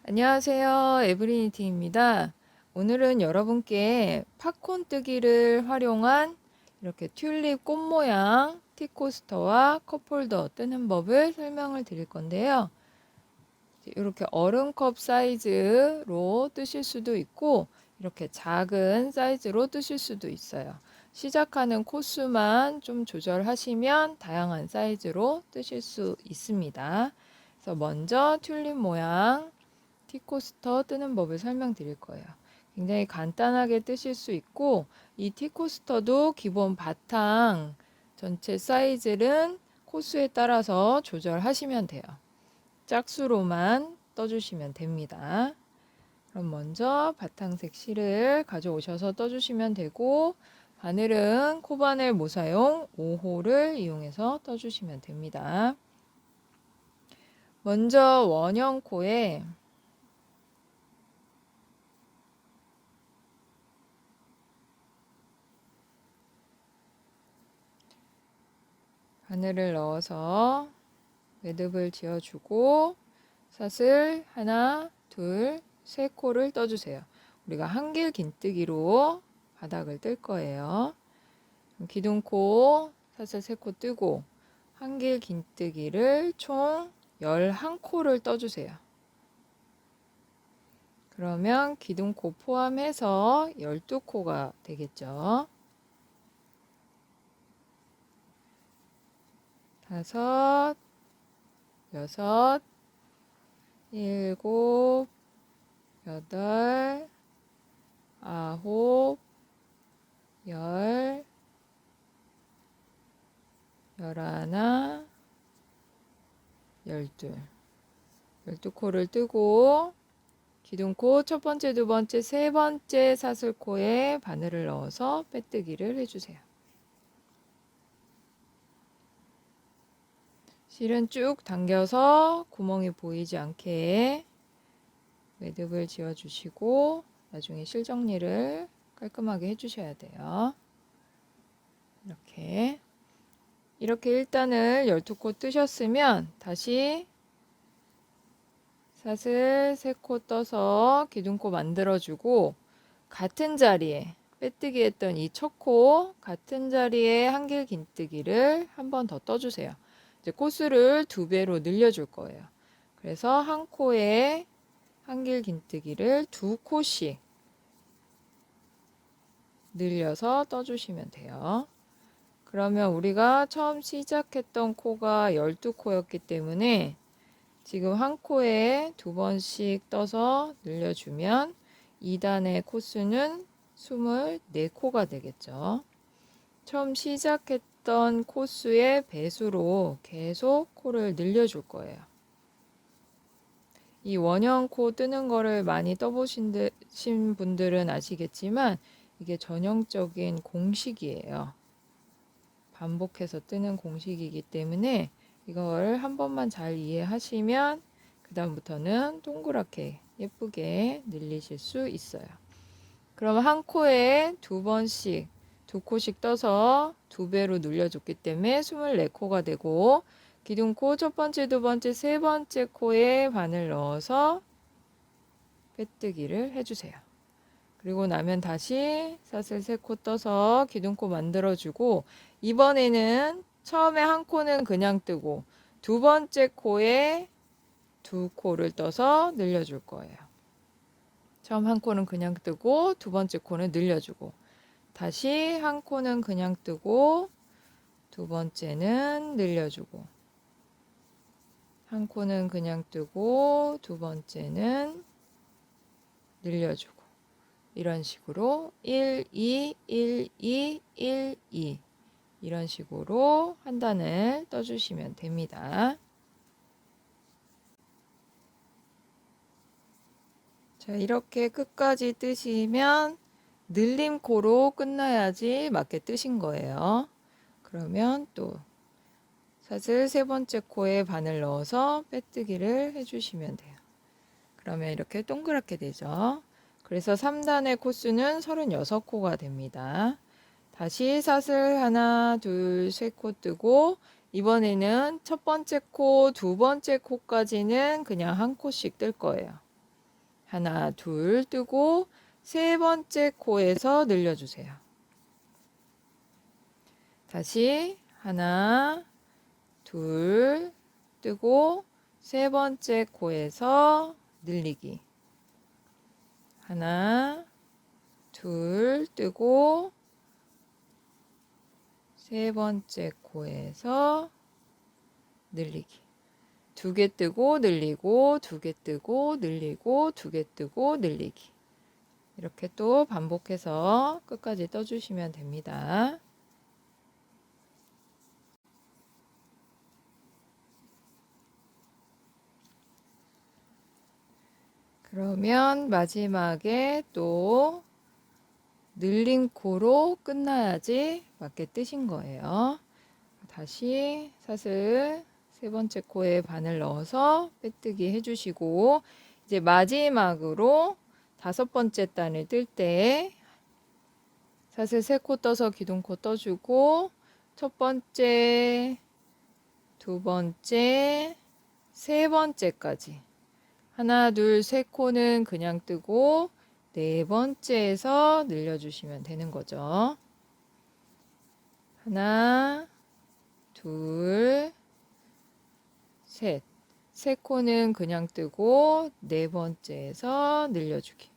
안녕하세요. 에브리니티입니다. 오늘은 여러분께 팝콘 뜨기를 활용한 이렇게 튤립 꽃 모양 티코스터와 컵홀더 뜨는 법을 설명을 드릴 건데요. 이렇게 얼음컵 사이즈로 뜨실 수도 있고 이렇게 작은 사이즈로 뜨실 수도 있어요. 시작하는 코수만 좀 조절하시면 다양한 사이즈로 뜨실 수 있습니다. 그래서 먼저 튤립 모양 티코스터 뜨는 법을 설명드릴 거예요. 굉장히 간단하게 뜨실 수 있고 이 티코스터도 기본 바탕 전체 사이즈는 코수에 따라서 조절하시면 돼요. 짝수로만 떠주시면 됩니다. 그럼 먼저 바탕색 실을 가져오셔서 떠주시면 되고 바늘은 코바늘 모사용 5호를 이용해서 떠주시면 됩니다. 먼저 원형 코에 바늘을 넣어서 매듭을 지어주고 사슬 하나, 둘, 세 코를 떠주세요. 우리가 한길 긴뜨기로 바닥을 뜰 거예요. 기둥코 사슬 세 코 뜨고 한길 긴뜨기를 총 11코를 떠주세요. 그러면 기둥코 포함해서 12코가 되겠죠. 다섯, 여섯, 일곱, 여덟, 아홉, 열, 열하나, 열둘. 12코를 뜨고 기둥코 첫 번째, 두 번째, 세 번째 사슬코에 바늘을 넣어서 빼뜨기를 해주세요. 실은 쭉 당겨서 구멍이 보이지 않게 매듭을 지어주시고 나중에 실 정리를 깔끔하게 해주셔야 돼요. 이렇게 일단은 12코 뜨셨으면 다시 사슬 3코 떠서 기둥코 만들어주고 같은 자리에 빼뜨기 했던 이 첫 코 같은 자리에 한길 긴뜨기를 한 번 더 떠주세요. 이제 코수를 2배로 늘려줄 거예요. 그래서 한 코에 한길 긴뜨기를 2코씩 늘려서 떠주시면 돼요. 그러면 우리가 처음 시작했던 코가 12코였기 때문에 지금 한 코에 2번씩 떠서 늘려주면 2단의 코수는 24코가 되겠죠. 처음 시작했던 코수의 배수로 계속 코를 늘려줄 거예요. 이 원형 코 뜨는 거를 많이 떠보신 분들은 아시겠지만 이게 전형적인 공식이에요. 반복해서 뜨는 공식이기 때문에 이걸 한 번만 잘 이해하시면 그 다음부터는 동그랗게 예쁘게 늘리실 수 있어요. 그럼 한 코에 2번씩 2코씩 떠서 2배로 늘려줬기 때문에 24코가 되고 기둥코 첫 번째, 두 번째, 세 번째 코에 바늘 넣어서 빼뜨기를 해주세요. 그리고 나면 다시 사슬 3코 떠서 기둥코 만들어주고 이번에는 처음에 한 코는 그냥 뜨고 두 번째 코에 2코를 떠서 늘려줄 거예요. 처음 한 코는 그냥 뜨고 두 번째 코는 늘려주고 다시 한 코는 그냥 뜨고 두 번째는 늘려주고 한 코는 그냥 뜨고 두 번째는 늘려주고 이런 식으로 1, 2, 1, 2, 1, 2 이런 식으로 한 단을 떠주시면 됩니다. 자, 이렇게 끝까지 뜨시면 늘림코로 끝나야지 맞게 뜨신 거예요. 그러면 또 사슬 세 번째 코에 바늘 넣어서 빼뜨기를 해주시면 돼요. 그러면 이렇게 동그랗게 되죠. 그래서 3단의 코수는 36코가 됩니다. 다시 사슬 하나, 둘, 세 코 뜨고 이번에는 첫 번째 코, 두 번째 코까지는 그냥 한 코씩 뜰 거예요. 하나, 둘 뜨고 세 번째 코에서 늘려주세요. 다시 하나, 둘 뜨고 세 번째 코에서 늘리기. 하나, 둘 뜨고 세 번째 코에서 늘리기. 두 개 뜨고 늘리고, 두 개 뜨고 늘리고, 두 개 뜨고 늘리기. 이렇게 또 반복해서 끝까지 떠주시면 됩니다. 그러면 마지막에 또 늘린 코로 끝나야지 맞게 뜨신 거예요. 다시 사슬 세 번째 코에 바늘 넣어서 빼뜨기 해주시고, 이제 마지막으로 다섯 번째 단을 뜰 때 사슬 세 코 떠서 기둥코 떠주고, 첫 번째, 두 번째, 세 번째까지 하나, 둘, 세 코는 그냥 뜨고 네 번째에서 늘려주시면 되는 거죠. 하나, 둘, 셋. 세 코는 그냥 뜨고 네 번째에서 늘려주기.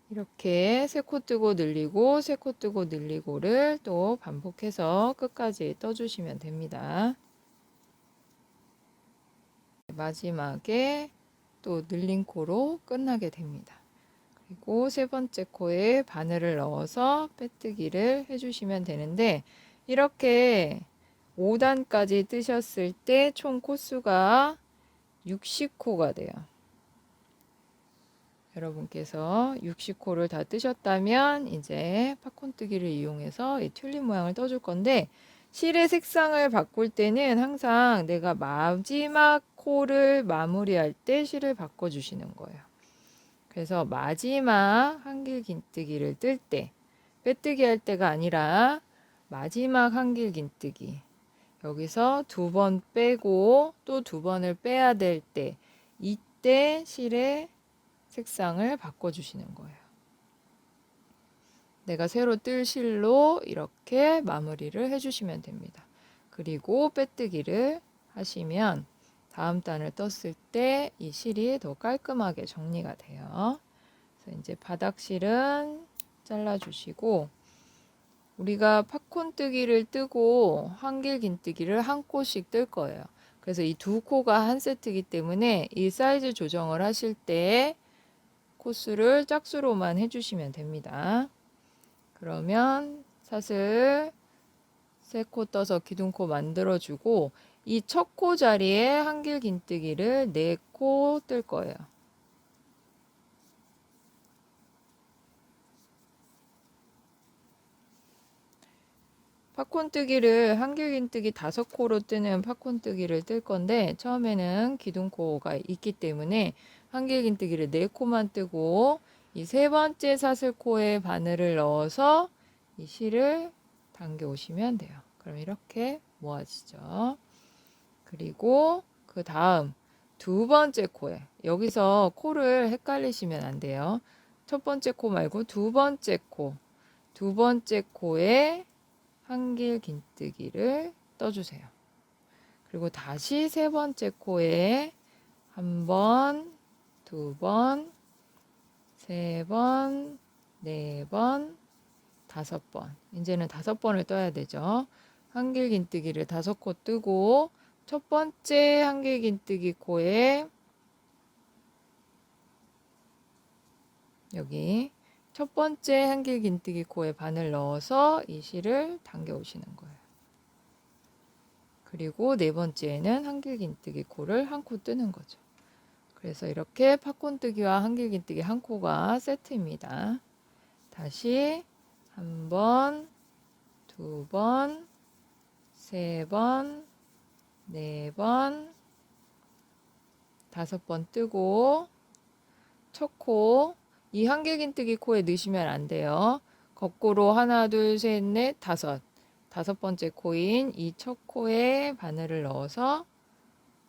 이렇게 세 코 뜨고 늘리고 세 코 뜨고 늘리고를 또 반복해서 끝까지 떠주시면 됩니다. 마지막에 또 늘린 코로 끝나게 됩니다. 그리고 세 번째 코에 바늘을 넣어서 빼뜨기를 해주시면 되는데, 이렇게 5단까지 뜨셨을 때 총 코수가 60코가 돼요. 여러분께서 60코를 다 뜨셨다면 이제 팝콘뜨기를 이용해서 이 튤립 모양을 떠줄 건데, 실의 색상을 바꿀 때는 항상 내가 마지막 코를 마무리할 때 실을 바꿔주시는 거예요. 그래서 마지막 한길 긴뜨기를 뜰 때, 빼뜨기 할 때가 아니라 마지막 한길 긴뜨기, 여기서 두 번 빼고 또 두 번을 빼야 될 때, 이때 실의 색상을 바꿔주시는 거예요. 내가 새로 뜰 실로 이렇게 마무리를 해주시면 됩니다. 그리고 빼뜨기를 하시면 다음 단을 떴을 때 이 실이 더 깔끔하게 정리가 돼요. 그래서 이제 바닥실은 잘라주시고, 우리가 팝콘 뜨기를 뜨고 한길 긴뜨기를 한 코씩 뜰 거예요. 그래서 이 두 코가 한 세트이기 때문에 이 사이즈 조정을 하실 때 코수를 짝수로만 해주시면 됩니다. 그러면 사슬 세 코 떠서 기둥코 만들어주고, 이 첫 코 자리에 한길 긴뜨기를 4코 뜰 거예요. 팝콘뜨기를 한길 긴뜨기 5코로 뜨는 팝콘뜨기를 뜰 건데, 처음에는 기둥코가 있기 때문에 한길 긴뜨기를 4코만 뜨고 이 세 번째 사슬코에 바늘을 넣어서 이 실을 당겨 오시면 돼요. 그럼 이렇게 모아지죠. 그리고 그 다음 두 번째 코에, 여기서 코를 헷갈리시면 안 돼요. 첫 번째 코 말고 두 번째 코, 두 번째 코에 한길 긴뜨기를 떠주세요. 그리고 다시 세 번째 코에 한 번, 두 번, 세 번, 네 번, 5번. 이제는 5번을 떠야 되죠. 한길 긴뜨기를 5코 뜨고, 첫 번째 한길 긴뜨기 코에 여기 첫 번째 한길 긴뜨기 코에 바늘 넣어서 이 실을 당겨 오시는 거예요. 그리고 네 번째에는 한길 긴뜨기 코를 한 코 뜨는 거죠. 그래서 이렇게 팝콘뜨기와 한길 긴뜨기 한 코가 세트입니다. 다시 한 번, 두 번, 세 번, 네 번, 5번 뜨고, 첫 코, 이 한길 긴뜨기 코에 넣으시면 안 돼요. 거꾸로 하나, 둘, 셋, 넷, 다섯 다섯 번째 코인 이 첫 코에 바늘을 넣어서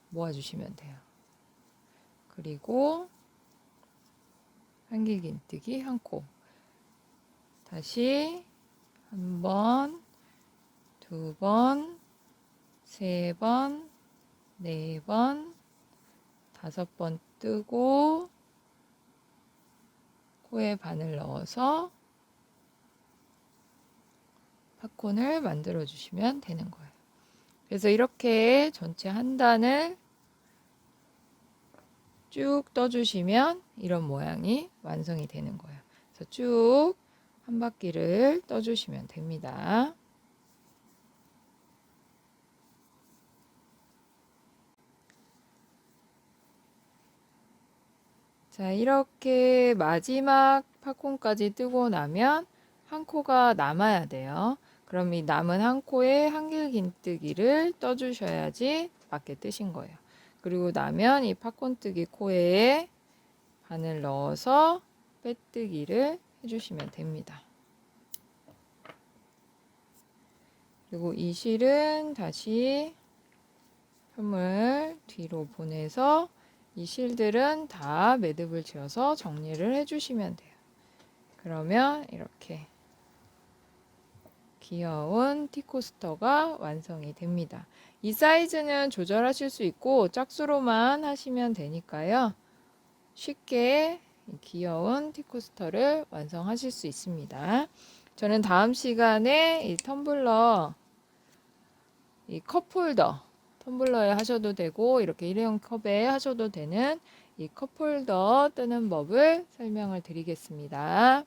모아주시면 돼요. 그리고 한길긴뜨기 한 코. 다시 한 번, 두 번, 세 번, 네 번, 다섯 번 뜨고 코에 바늘 넣어서 팝콘을 만들어 주시면 되는 거예요. 그래서 이렇게 전체 한 단을 쭉 떠주시면 이런 모양이 완성이 되는 거예요. 그래서 쭉 한 바퀴를 떠주시면 됩니다. 자, 이렇게 마지막 팝콘까지 뜨고 나면 한 코가 남아야 돼요. 그럼 이 남은 한 코에 한길긴뜨기를 떠주셔야지 맞게 뜨신 거예요. 그리고 나면 이 팝콘 뜨기 코에 바늘 넣어서 빼뜨기를 해주시면 됩니다. 그리고 이 실은 다시 틈을 뒤로 보내서 이 실들은 다 매듭을 지어서 정리를 해주시면 돼요. 그러면 이렇게 귀여운 티코스터가 완성이 됩니다. 이 사이즈는 조절하실 수 있고 짝수로만 하시면 되니까요. 쉽게 귀여운 티코스터를 완성하실 수 있습니다. 저는 다음 시간에 이 텀블러, 이 컵홀더, 텀블러에 하셔도 되고 이렇게 일회용 컵에 하셔도 되는 이 컵홀더 뜨는 법을 설명을 드리겠습니다.